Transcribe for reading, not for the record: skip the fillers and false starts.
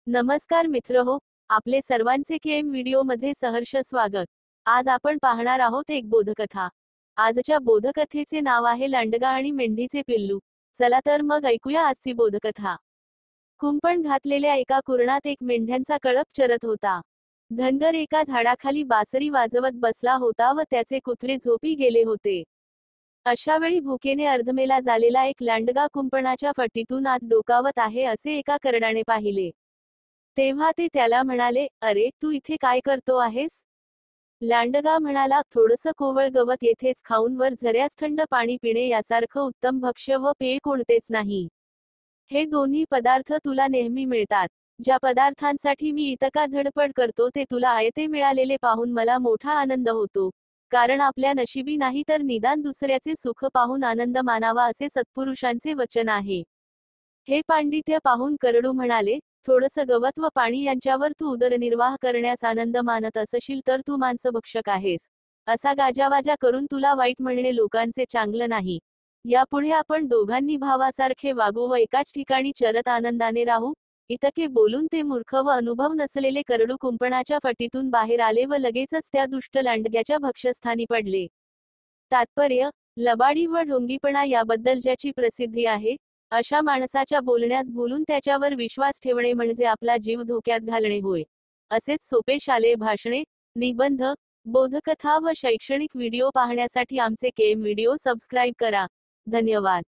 नमस्कार मित्रहो, आपले सर्वांचे केएम व्हिडिओमध्ये सहर्ष स्वागत। आज आपण पाहणार आहोत एक बोधकथा। आजच्या बोधकथेचे नाव आहे लांडगा आणि मेंढीचे पिल्लू। चला तर मग ऐकूया आजची बोधकथा। कुंपण घातलेल्या एका कुरणात एक मेंढ्यांचा कळप चरत होता। धनगर एका झाडाखाली बासरी वाजवत बसला होता व त्याचे कुत्रे झोपी गेले होते। अशा वेळी भुकेने अर्धमेला झालेला एक लांडगा कुंपणाच्या फटीतून आत डोकावत आहे असे एका करडाने पाहिले। तेव्हा ते त्याला म्हणाले, "अरे, तू इथे काय करतो आहेस?" लांडगा म्हणाला, "थोडंसं कोवळ गवत येथेच खाऊन वर झऱ्यात थंड पाणी पिणे यासारखं उत्तम भक्ष्य व पेय कोणतेच नाही। हे दोन्ही पदार्थ तुला नेहमी मिळतात। ज्या पदार्थांसाठी मी इतका धडपड करतो ते तुला आयते मिळालेले पाहून मला मोठा आनंद होतो, कारण आपल्या नशिबी नाही तर निदान दुसऱ्याचे सुख पाहून आनंद मानावा असे सत्पुरुषांचे वचन आहे." हे पांडित्य पाहून करडू म्हणाले, "थोडंसं गवत व पाणी यांच्यावर तू उदरनिर्वाह करण्यास आनंद मानत असशील तर तू मांसभक्षक आहेस। असा गाजावाजा करून तुला वाईट म्हणणे लोकांचे चांगलं नाही। यापुढे आपण दोघांनी भावासारखे वागू व एकाच ठिकाणी चरत आनंदाने राहू." इतके बोलून ते मूर्ख व अनुभव नसलेले करडू कुंपणाच्या फटीतून बाहेर आले व लगेचच त्या दुष्ट लांडग्याच्या भक्ष्यस्थानी पडले। तात्पर्य: लबाडी व ढोंगीपणा याबद्दल ज्याची प्रसिद्धी आहे, अशा माणसाच्या बोलण्यास भुलून त्याच्यावर विश्वास ठेवणे म्हणजे आपला जीव धोक्यात घालणे होय। असेच सोपे शालेय भाषणे, निबंध, बोधकथा व शैक्षणिक व्हिडिओ पाहण्यासाठी आमचे केएम व्हिडिओ सबस्क्राईब करा। धन्यवाद।